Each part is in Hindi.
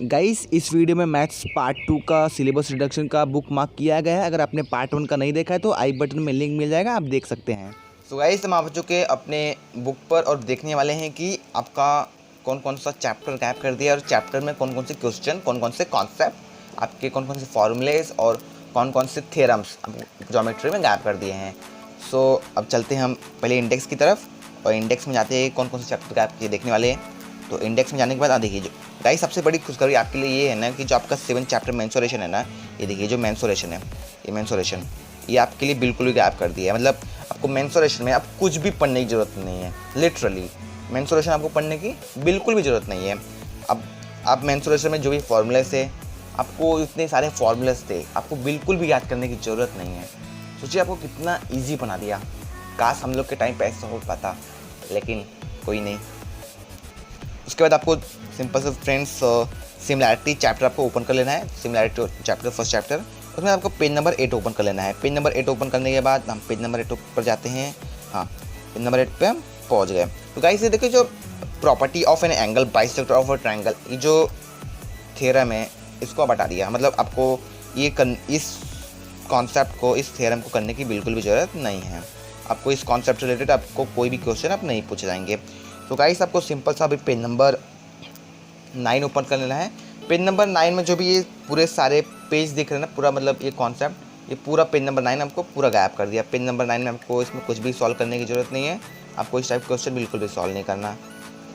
गाइस इस वीडियो में मैथ्स पार्ट 2 का सिलेबस रिडक्शन का बुक मार्क किया गया है। अगर आपने पार्ट 1 का नहीं देखा है तो आई बटन में लिंक मिल जाएगा, आप देख सकते हैं। सो गाइस हम आ चुके अपने बुक पर और देखने वाले हैं कि आपका कौन कौन सा चैप्टर गैप कर दिया और चैप्टर में कौन कौन से क्वेश्चन, कौन कौन से कॉन्सेप्ट, आपके कौन कौन से फॉर्मूलेज और कौन कौन से थ्योरम्स ज्योमेट्री में गैप कर दिए हैं। सो अब चलते हैं हम पहले इंडेक्स की तरफ और इंडेक्स में जाते हैं कौन कौन से चैप्टर गैप किए देखने वाले हैं। तो इंडेक्स में जाने के बाद देखिए जो गाइस सबसे बड़ी खुशखबरी आपके लिए ये है ना कि जो आपका 7 चैप्टर मेंसुरेशन है ना, ये देखिए जो मेंसुरेशन है, ये मेंसुरेशन ये आपके लिए बिल्कुल भी गैप कर दिया है। मतलब आपको मेंसुरेशन में अब कुछ भी पढ़ने की ज़रूरत नहीं है। लिटरली मेंसुरेशन आपको पढ़ने की बिल्कुल भी ज़रूरत नहीं है। अब आप मेंसुरेशन में जो भी फॉर्मूलेस थे, आपको इतने सारे फॉर्मूलेस थे, आपको बिल्कुल भी याद करने की ज़रूरत नहीं है। सोचिए आपको कितना ईजी बना दिया। काश हम लोग के टाइम पे ऐसा हो पाता, लेकिन कोई नहीं। उसके बाद आपको सिंपल से फ्रेंड्स सिमिलैरिटी चैप्टर आपको ओपन कर लेना है। सिमिलैरिटी चैप्टर फर्स्ट चैप्टर, उसमें आपको पेज नंबर 8 ओपन कर लेना है। पेज नंबर 8 ओपन करने के बाद हम पेज नंबर 8 पर जाते हैं। हाँ, पेज नंबर 8 पे हम पहुंच गए। तो गाइस ये देखिए जो property of an angle bisector of a triangle, ये जो थ्योरम है इसको आप हटा दिया। मतलब आपको इस कॉन्सेप्ट को, इस थ्योरम को करने की बिल्कुल भी ज़रूरत नहीं है। आपको इस कॉन्सेप्ट से रिलेटेड आपको कोई भी क्वेश्चन आप नहीं पूछे जाएंगे। तो गाइस आपको सिंपल सा अभी पेज नंबर 9 ओपन कर लेना है। पेज नंबर 9 में जो भी ये पूरे सारे पेज दिख रहे हैं ना, पूरा मतलब ये कॉन्सेप्ट, ये पूरा पेज नंबर 9 हमको पूरा गायब कर दिया। पेज नंबर 9 में आपको इसमें कुछ भी सॉल्व करने की ज़रूरत नहीं है। आपको इस टाइप क्वेश्चन बिल्कुल भी सॉल्व नहीं करना।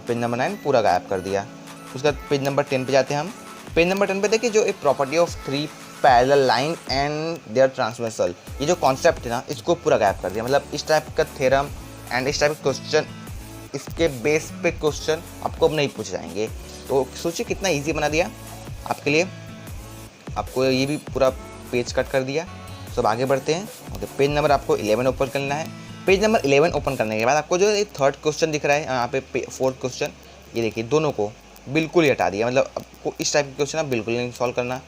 पेज नंबर 9 पूरा गायब कर दिया। उसके बाद पेज नंबर 10 पे जाते हैं हम। पेज नंबर 10 पे देखिए जो एक property of 3 parallel line and their transversal, ये जो कॉन्सेप्ट है ना इसको पूरा गायब कर दिया। मतलब इस टाइप का थ्योरम एंड इस टाइप का क्वेश्चन, इसके बेस पे क्वेश्चन आपको अब नहीं पूछे जाएंगे। तो सोचिए कितना इजी बना दिया आपके लिए। आपको ये भी पूरा पेज कट कर दिया। तो अब आगे बढ़ते हैं। ओके, पेज नंबर आपको 11 ओपन करना है। पेज नंबर 11 ओपन करने के बाद आपको जो ये थर्ड क्वेश्चन दिख रहा है यहाँ पे, फोर्थ क्वेश्चन, ये देखिए दोनों को बिल्कुल ही हटा दिया। मतलब आपको इस टाइप के क्वेश्चन आप बिल्कुल नहीं सॉल्व करना।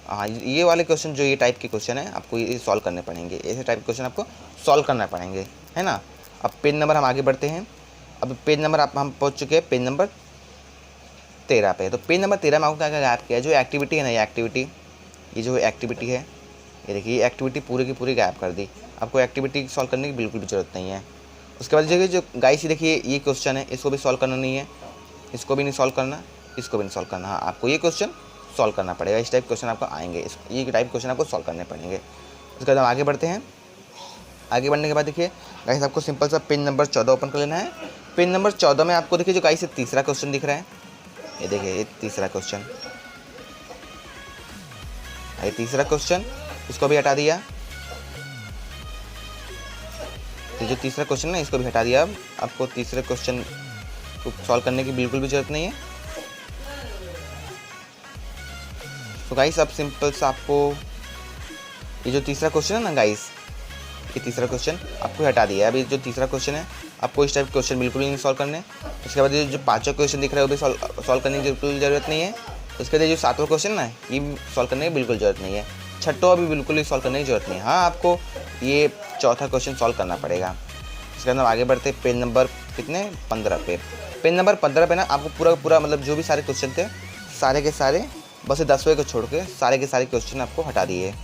हाँ, ये वाले क्वेश्चन जो ये टाइप के क्वेश्चन है आपको ये सॉल्व करने पड़ेंगे। ऐसे टाइप के क्वेश्चन आपको सॉल्व करना पड़ेंगे, है ना। अब पेज नंबर हम आगे बढ़ते हैं। अब पेज नंबर हम पहुंच चुके हैं पेज नंबर 13 पे। तो पेज नंबर 13 में आपको क्या क्या गैप किया है, जो एक्टिविटी है ना, ये जो एक्टिविटी है, ये देखिए ये एक्टिविटी पूरी की पूरी गैप कर दी। आपको एक्टिविटी सॉल्व करने की बिल्कुल भी ज़रूरत नहीं है। उसके बाद जो गाइस देखिए ये क्वेश्चन है, इसको भी सॉल्व करना नहीं है, इसको भी नहीं सॉल्व करना, इसको भी नहीं सॉल्व करना। हाँ, आपको ये क्वेश्चन सॉल्व करना पड़ेगा। इस टाइप क्वेश्चन आपको आएंगे, ये टाइप क्वेश्चन आपको सॉल्व करने पड़ेंगे। उसके बाद हम आगे बढ़ते हैं। आगे बढ़ने के बाद देखिए गाइस आपको सिंपल सा पेज नंबर 14 ओपन कर लेना है। पेज नंबर 14 में आपको देखिए जो गाइस तीसरा क्वेश्चन दिख रहा है, ये देखिए ये तीसरा क्वेश्चन, ये तीसरा क्वेश्चन, इसको भी हटा दिया। तो जो तीसरा क्वेश्चन है इसको भी हटा दिया। अब आपको तीसरे क्वेश्चन को सॉल्व करने की बिल्कुल भी जरूरत नहीं है। तो गाइस अब सिंपल सा आपको ये जो तीसरा क्वेश्चन है ना गाइस, ये तीसरा क्वेश्चन आपको हटा दिया है। अभी जो तीसरा क्वेश्चन है आपको इस टाइप के क्वेश्चन बिल्कुल नहीं सॉल्व करने। उसके बाद ये जो पांचवा क्वेश्चन दिख रहा है वो भी सॉल्व करने की बिल्कुल ज़रूरत नहीं है। उसके बाद जो सातवां क्वेश्चन ना, ये सॉल्व करने की बिल्कुल ज़रूरत नहीं है। छठवां अभी बिल्कुल ही सॉल्व करने की ज़रूरत नहीं है। हाँ, आपको ये चौथा क्वेश्चन सॉल्व करना पड़ेगा। इसके अंदर आगे बढ़ते पेज नंबर कितने 15 पे। पेज नंबर 15 पे ना आपको पूरा मतलब जो भी सारे क्वेश्चन थे सारे के सारे, बस 10वें को छोड़ के सारे के सारे क्वेश्चन आपको हटा दिए।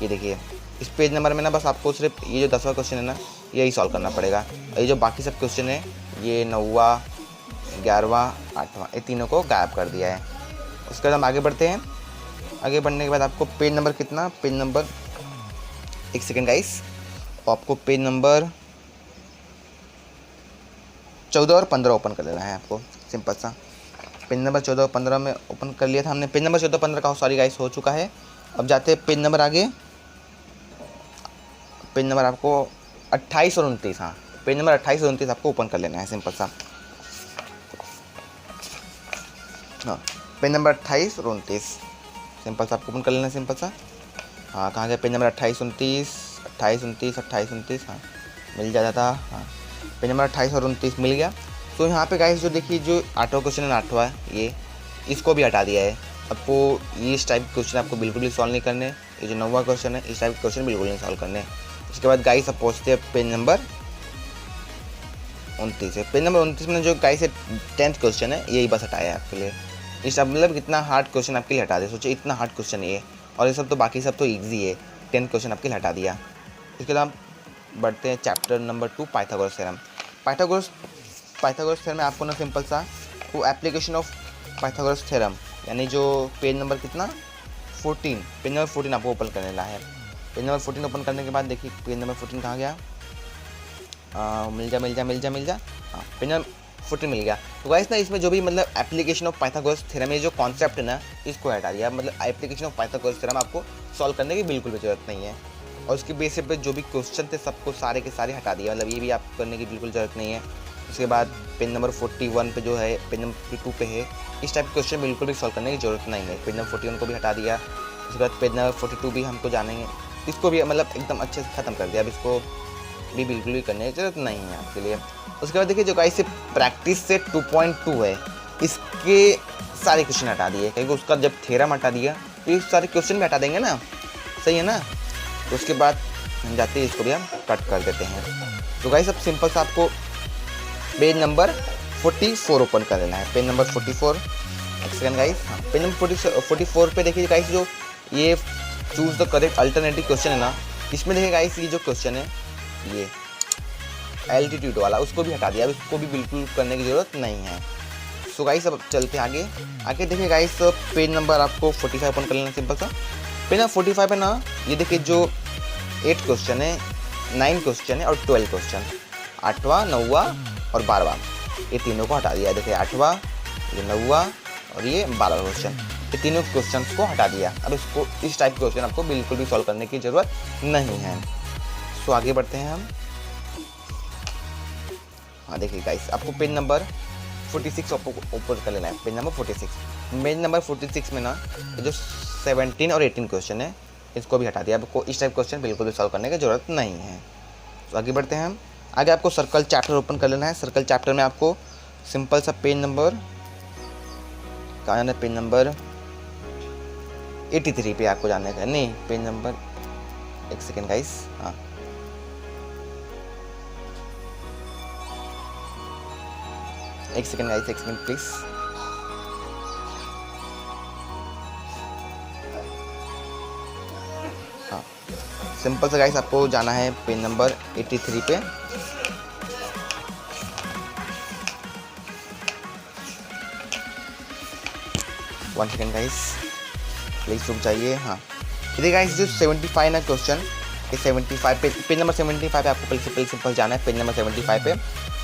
ये देखिए इस पेज नंबर में ना बस आपको सिर्फ ये जो 10वां क्वेश्चन है ना यही सॉल्व करना पड़ेगा। ये जो बाकी सब क्वेश्चन है, ये 9वां, 11वां, 8वां, ये तीनों को गायब कर दिया है। उसके बाद हम आगे बढ़ते हैं। आगे बढ़ने के बाद आपको पेज नंबर कितना, पेज नंबर, एक सेकेंड गाइस, आपको पेज नंबर 14 और 15 ओपन कर लेना है। आपको सिंपल सा पेज नंबर 14 और 15 में ओपन कर लिया था हमने। पेज नंबर 14 15 का सॉरी गाइस हो चुका है। अब जाते हैं पेज नंबर आगे। पेज नंबर आपको 28 और 29, हाँ पेज नंबर 28 और 29 आपको ओपन कर लेना है सिंपल सा। हाँ, पेज नंबर 28 और 29 सिंपल सा आपको ओपन कर लेना है सिंपल सा। हाँ, कहाँ गया पेज नंबर 28 29, 28 29, 28 29, हाँ मिल जाता था। हाँ, पेज नंबर 28 और 29 मिल गया। तो यहाँ पे गाइस जो देखिए जो 8वां क्वेश्चन है, 8वां ये, इसको भी हटा दिया है। आपको ये इस टाइप के क्वेश्चन आपको बिल्कुल भी सॉल्व नहीं करने। ये जो 9वां क्वेश्चन है इस टाइप के क्वेश्चन बिल्कुल नहीं सॉल्व करने। उसके बाद गाइस अब पहुँचते हैं पेज नंबर 29 है। पेज नंबर 29 में जो गाइस 10th क्वेश्चन है यही बस हटाया है आपके लिए। इस अब मतलब कितना हार्ड क्वेश्चन आपके लिए हटा दिया। सोचिए इतना हार्ड क्वेश्चन ये, और ये सब तो बाकी सब तो ईजी है। 10 क्वेश्चन आपके लिए हटा दिया। इसके बाद बढ़ते हैं chapter number 2, Pythagoras theorem. Pythagoras theorem में आपको ना सिंपल सा वो एप्लीकेशन ऑफ पाइथागोरस थ्योरम, यानी जो पेज नंबर कितना 14, पेज नंबर 14 आपको ओपन करने ला है। पेज नंबर 14 ओपन करने के बाद देखिए पेज नंबर 14 कहाँ गया, मिल जा। हाँ, पेज नंबर 14 मिल गया। तो गाइस ना इसमें जो भी मतलब एप्लीकेशन ऑफ पाइथागोरस थ्योरम, ये जो कॉन्सेप्ट है ना इसको हटा दिया। मतलब एप्लीकेशन ऑफ पाइथागोरस थ्योरम आपको सॉल्व करने की बिल्कुल भी जरूरत नहीं है। और उसके बेसिस पे जो भी क्वेश्चन थे सबको सारे के सारे हटा दिया। मतलब ये भी आप करने की बिल्कुल ज़रूरत नहीं है। उसके बाद पेज नंबर 41 पे जो है, पेज नंबर 42 पे है, इस टाइप के क्वेश्चन बिल्कुल भी सॉल्व करने की ज़रूरत नहीं है। पेज नंबर 41 को भी हटा दिया। उसके बाद पेज नंबर 42 भी हमको जानेंगे, इसको भी मतलब एकदम अच्छे से ख़त्म कर दिया। अब इसको भी बिल्कुल भी करने की ज़रूरत नहीं है आपके लिए। उसके बाद देखिए जो गाइस से प्रैक्टिस से 2.2 है, इसके सारे क्वेश्चन हटा दिए, क्योंकि उसका जब थ्योरम हटा दिया तो ये सारे क्वेश्चन भी हटा देंगे ना, सही है ना। तो उसके बाद हम जाते हैं, इसको भी हम कट कर देते हैं। तो गाइस अब सिंपल सा आपको पेज नंबर 44 ओपन कर लेना है। पेज नंबर 44, एक सेकंड गाइस, हाँ पेज नंबर 44 पे देखिए गाइस जो ये choose the correct alternative question है ना, इसमें देखिए गाइस ये जो क्वेश्चन है ये एल्टीट्यूड वाला, उसको भी हटा दिया। अब इसको भी बिल्कुल करने की ज़रूरत नहीं है। सो गाइस अब चलते हैं आगे देखिए गाइस पेज नंबर आपको 45 ओपन कर लेना सिंपल सा। पेज नंबर 45 पे ना ये देखिए जो 8 क्वेश्चन है, 9 क्वेश्चन है और 12 क्वेश्चन, 8वां 9वां और 12वां, ये तीनों को हटा दिया। देखिए 8वां, ये 9वां और ये 12वां क्वेश्चन, ये तीनों क्वेश्चन को हटा दिया। अब इसको इस टाइप के क्वेश्चन आपको बिल्कुल भी सॉल्व करने की ज़रूरत नहीं है। सो आगे बढ़ते हैं हम। हाँ देखिए गाइस आपको पेज नंबर 46 ऊपर कर लेना है। पेज नंबर 46 में ना जो 17 और 18 क्वेश्चन है इसको भी हटा दिया। आपको इस टाइप क्वेश्चन बिल्कुल भी सॉल्व करने की ज़रूरत नहीं है। तो आगे बढ़ते हैं हम। आगे आपको सर्कल चैप्टर ओपन कर लेना है। सर्कल चैप्टर में आपको सिंपल सा पेज नंबर कहाँ जाना है, पेज नंबर 83 पे आपको जाने का, नहीं पेज नंबर, एक सेकेंड गाइस, हाँ एक सेकेंड गाइस, एक सेकेंड प्लीज। हाँ सिंपल से गाइस आपको जाना है पेज नंबर 83 पे। वन सेकेंड गाइस प्लीज रुक जाइए। हाँ देखिए गाइस जो 75 ना क्वेश्चन, ये 75 पेज नंबर 75 पे आपको पहले सिंपल जाना है। पेज नंबर 75 पे,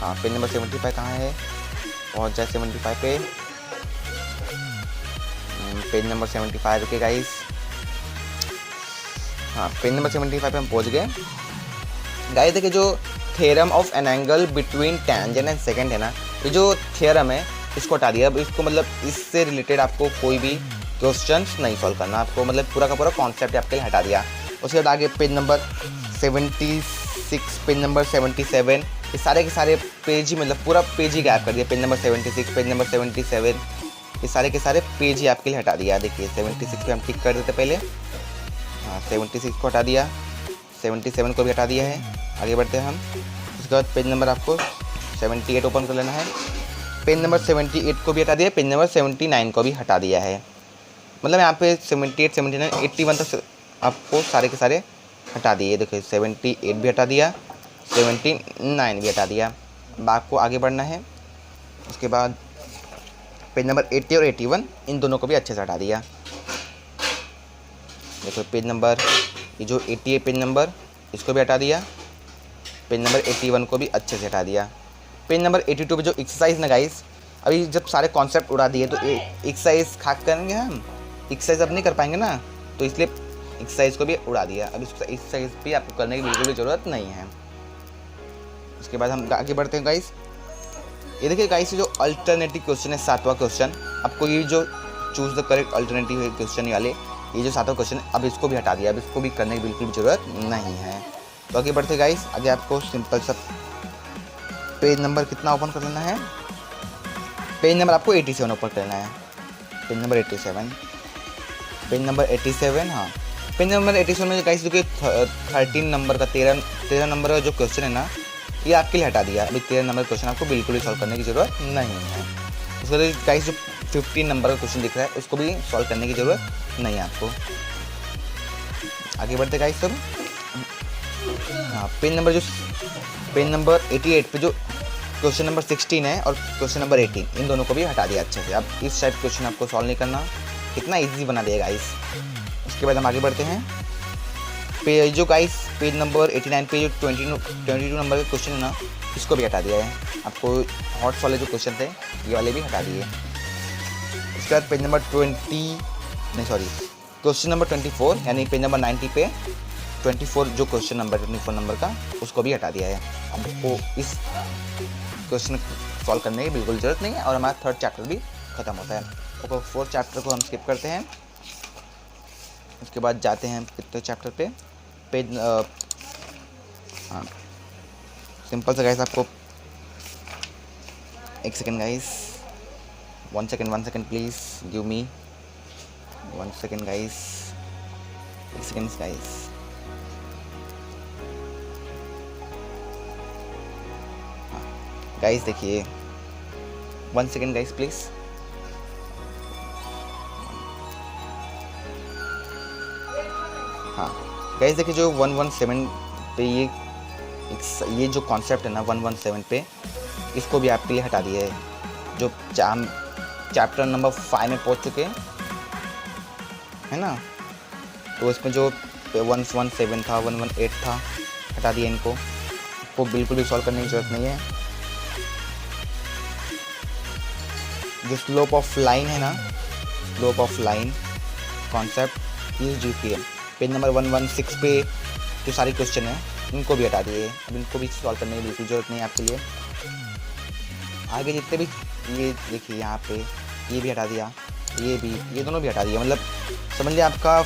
हाँ पेज नंबर 75 कहाँ है, पहुँच जाए 75 पे। पेज नंबर 75 के गाइस, हाँ पेज नंबर 75 पे हम पहुँच गए। गाइस देखिए जो theorem of an angle between tangent and second है ना, ये जो थ्योरम है इसको हटा दिया। अब इसको मतलब इससे रिलेटेड आपको कोई भी क्वेश्चंस नहीं सॉल्व करना, आपको मतलब पूरा का पूरा कॉन्सेप्ट आपके लिए हटा दिया। उसके बाद आगे पेज नंबर 76, पेज नंबर 77, ये सारे के सारे पेज ही मतलब पूरा पेज ही गायब कर दिया। पेज नंबर 76, पेज नंबर 77, ये सारे के सारे पेज ही आपके लिए हटा दिया। देखिए 76 पे हम टिक कर देते पहले, हाँ 76 को हटा दिया, 77 को भी हटा दिया है। आगे बढ़ते हैं हम। उसके बाद पेज नंबर आपको 78 ओपन कर लेना है। पेज नंबर 78 को भी हटा दिया, पेज नंबर 79 को भी हटा दिया है। मतलब यहाँ पे 78, 79, 81 तक आपको सारे के सारे हटा दिए। देखिए 78 भी हटा दिया, 79 भी हटा दिया। अब आपको आगे बढ़ना है। उसके बाद पेज नंबर 80 और 81 इन दोनों को भी अच्छे से हटा दिया। देखो पेज नंबर ये जो 80 है पेज नंबर, इसको भी हटा दिया। पेज नंबर 81 को भी अच्छे से हटा दिया। पेज नंबर 82 पे जो एक्सरसाइज ना गाइस, अभी जब सारे कॉन्सेप्ट उड़ा दिए तो एक्सरसाइज खाक करेंगे हम, एक्सरसाइज अब नहीं कर पाएंगे ना, तो इसलिए एक्सरसाइज को भी उड़ा दिया। अब एक्सरसाइज भी आपको करने की बिल्कुल भी ज़रूरत नहीं है। उसके बाद हम आगे बढ़ते हैं गाइस। ये देखिए गाइस जो अल्टरनेटिव क्वेश्चन है 7वां क्वेश्चन, आपको ये जो choose the correct alternative question वाले ये जो 7वां क्वेश्चन अब इसको भी हटा दिया। अब इसको भी करने की बिल्कुल भी ज़रूरत नहीं है। तो आगे बढ़ते गाइस। आगे आपको सिंपल सा पेज नंबर कितना ओपन कर लेना है, पेज नंबर आपको 87 ओपन कर लेना है। पेज नंबर 87, पेज नंबर 87, हाँ पेज नंबर 87 में गाइस देखिए 13 नंबर का 13 नंबर का जो क्वेश्चन है ना, ये आपके लिए हटा दिया। अभी 13 नंबर क्वेश्चन आपको बिल्कुल ही सॉल्व करने की ज़रूरत नहीं है। उसके बाद गाइस जो 15 नंबर का क्वेश्चन दिख रहा है, उसको भी सॉल्व करने की ज़रूरत नहीं है आपको। आगे बढ़ते गाइस सब। हाँ, पेज नंबर 88 पे जो क्वेश्चन नंबर 16 है और क्वेश्चन नंबर 18, इन दोनों को भी हटा दिया अच्छे से। अब इस टाइप क्वेश्चन आपको सॉल्व नहीं करना, कितना इजी बना दिया गाइस। उसके बाद हम आगे बढ़ते हैं। पेज नंबर 89 पे जो 22 नंबर का क्वेश्चन है ना, इसको भी हटा दिया है। आपको हॉट्स वाले जो क्वेश्चन थे ये वाले भी हटा दिए। उसके बाद क्वेश्चन नंबर 24 यानी पेज नंबर 90 पे 24 जो क्वेश्चन नंबर 24 नंबर का, उसको भी हटा दिया है। आपको इस क्वेश्चन सॉल्व करने की बिल्कुल ज़रूरत नहीं है और हमारा थर्ड चैप्टर भी ख़त्म होता है। और फोर्थ चैप्टर को हम स्किप करते हैं। उसके बाद जाते हैं कितने चैप्टर पे, पेज हाँ सिंपल सा गाइस, आपको एक second guys, one second please give me 1 second guys, एक सेकेंड गाइस। गाइस देखिए 1 सेकेंड गाइस प्लीज़। हाँ गाइस देखिए जो 117 पे ये जो कॉन्सेप्ट है ना 117 पे, इसको भी आपके लिए हटा दिया है। जो चैप्टर नंबर 5 में पहुंच चुके है ना, तो इसमें जो 117 था 118 था, हटा दिया इनको। आपको बिल्कुल भी सॉल्व करने की ज़रूरत नहीं है। जो स्लोप ऑफ लाइन है ना, slope of line concept use GPM, page number 116 पे जो सारे क्वेश्चन हैं इनको भी हटा दिए। अब इनको भी सॉल्व करने की बिल्कुल ज़रूरत नहीं है आपके लिए। आगे जितने भी ये देखिए यहाँ पे ये भी हटा दिया, ये दोनों भी हटा दिया। मतलब समझ लिया आपका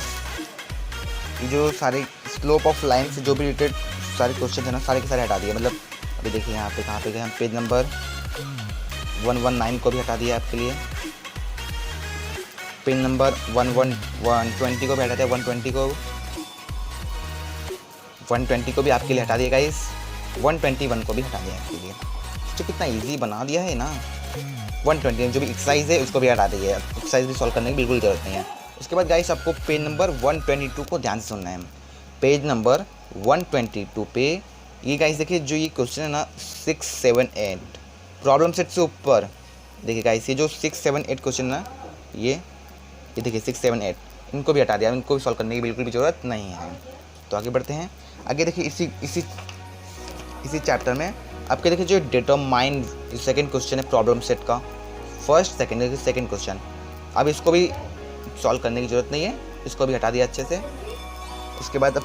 ये जो सारे स्लोप ऑफ लाइन से जो भी रिलेटेड सारे क्वेश्चन है ना, सारे के सारे हटा दिए। मतलब अभी देखिए यहाँ पे कहाँ पे गए हम, पेज नंबर 119 को भी हटा दिया आपके लिए। पेज नंबर 120 को भी हटा दिया, 120 को भी आपके लिए हटा दिया गाइस। 121 को भी हटा दिया आपके लिए। तो कितना इजी बना दिया है ना। 120 जो भी एक्सरसाइज है उसको भी हटा दिया है, एक्सरसाइज भी सॉल्व करने की बिल्कुल ज़रूरत नहीं है। उसके बाद गाइस आपको पेज नंबर 122 को ध्यान से सुनना है। पेज नंबर 122 पे ये गाइस देखिए जो ये क्वेश्चन है ना 6, 7, 8 प्रॉब्लम सेट से ऊपर, देखिए गाइस ये जो 6, 7, 8 क्वेश्चन ना, ये देखिए 6, 7, 8 इनको भी हटा दिया, इनको भी सॉल्व करने की बिल्कुल भी ज़रूरत नहीं है। तो आगे बढ़ते हैं। आगे देखिए इसी चैप्टर में आपके देखिए जो डिटरमाइन सेकंड क्वेश्चन है प्रॉब्लम सेट का, फर्स्ट सेकंड क्वेश्चन, अब इसको भी सॉल्व करने की ज़रूरत नहीं है, इसको भी हटा दिया अच्छे से। उसके बाद अब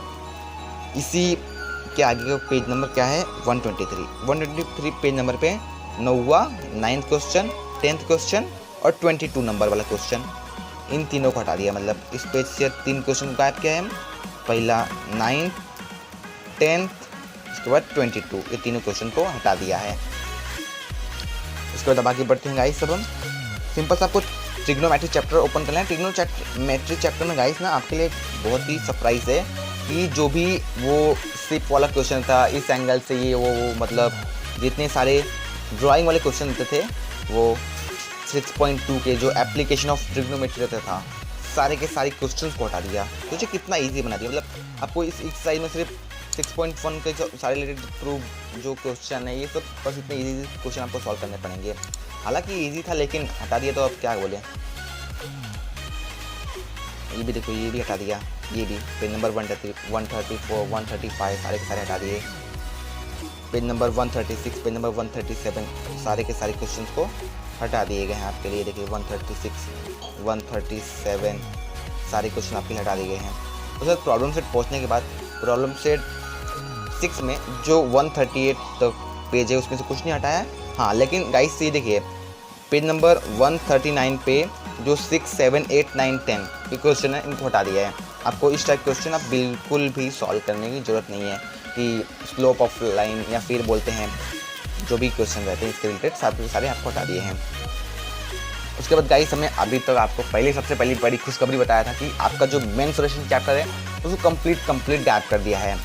इसी के आगे का पेज नंबर क्या है 123 पेज नंबर पे 9वां 9th क्वेश्चन, 10th क्वेश्चन और 22 नंबर वाला क्वेश्चन, इन तीनों को हटा दिया। मतलब इस पेज से 3 क्वेश्चन गायब किया है। पहला 9th, 10th, उसके बाद 22, ये तीनों क्वेश्चन को हटा दिया है। उसके बाद अब आगे बढ़ते हैं गाइस। सब हम सिंपल सा आपको ट्रिग्नोमेट्री चैप्टर ओपन करना है। ट्रिग्नोमेट्री चैप्टर में गाइस ना आपके लिए बहुत ही सरप्राइज है कि जो भी वो स्लिप वाला क्वेश्चन था, इस एंगल से ये वो मतलब जितने सारे ड्राइंग वाले क्वेश्चन होते थे, वो 6.2 के जो एप्लीकेशन ऑफ ट्रिग्नोमेट्री रहता था, सारे के सारे क्वेश्चंस को हटा दिया। तो कितना इजी बना दिया। मतलब आपको इस एक्सरसाइज में सिर्फ 6.1 के जो सारे रिलेटेड प्रूफ जो क्वेश्चन है, ये सब बस इतने इजी क्वेश्चन आपको सॉल्व करने पड़ेंगे। हालांकि इजी था लेकिन हटा दिया, तो अब क्या बोले। ये भी देखो, ये भी हटा दिया, ये भी पेज नंबर 134, 135 सारे के सारे हटा दिए। पेज नंबर 136, पेज नंबर 137 सारे के सारे क्वेश्चंस को हटा दिए गए हैं आपके लिए। देखिए 136, 137 सारे क्वेश्चन आपके हटा दिए गए हैं। उसके बाद प्रॉब्लम सेट पहुंचने के बाद प्रॉब्लम सेट 6 में जो 138 तक पेज है उसमें से कुछ नहीं हटाया है। हाँ लेकिन गाइस ये देखिए पेज नंबर 139 पे जो 6, 7, 8, 9, 10 ये क्वेश्चन है, इनको हटा दिया है। आपको इस टाइप क्वेश्चन आप बिल्कुल भी सॉल्व करने की ज़रूरत नहीं है कि स्लोप ऑफ लाइन या फिर बोलते हैं जो भी क्वेश्चन रहते हैं इसके रिलेटेड सारे आपको हटा दिए हैं। उसके बाद गाइस हमें अभी तक आपको सबसे पहली बड़ी खुशखबरी बताया था कि आपका जो मेंस्ट्रुएशन चैप्टर है उसको कंप्लीट गैप कर दिया है।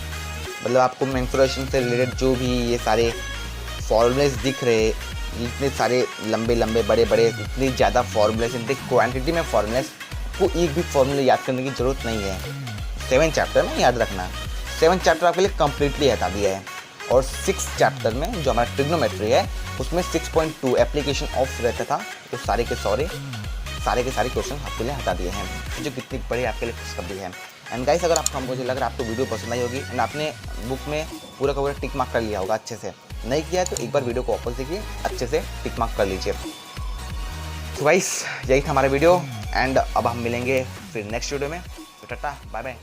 मतलब आपको मेंस्ट्रुएशन से रिलेटेड जो भी ये सारे फॉर्मूलेस दिख रहे इतने सारे लंबे लंबे बड़े बड़े इतनी ज़्यादा फॉर्मूलेस, इतनी क्वांटिटी में फॉर्मूलेस को एक भी फॉर्मूले याद करने की ज़रूरत नहीं है। 7 चैप्टर में याद रखना, 7 चैप्टर आपके लिए कम्प्लीटली हटा दिया है। और 6 चैप्टर में जो हमारा ट्रिग्नोमेट्री है उसमें 6.2 एप्लीकेशन ऑफ रहता था, तो सारे के सारे क्वेश्चन आपके लिए हटा दिए हैं, जो कितनी बड़ी आपके लिए खुशखबरी है। एंड गाइस, अगर आपको मुझे लग रहा है आपको वीडियो पसंद आई होगी एंड आपने बुक में पूरा का पूरा टिक मार्क कर लिया होगा अच्छे से, नहीं किया है तो एक बार वीडियो को वापस देखिए, अच्छे से टिक मार्क कर लीजिए। तो गाइस, यही था हमारा वीडियो एंड अब हम मिलेंगे फिर नेक्स्ट वीडियो में। तो टाटा बाय बाय।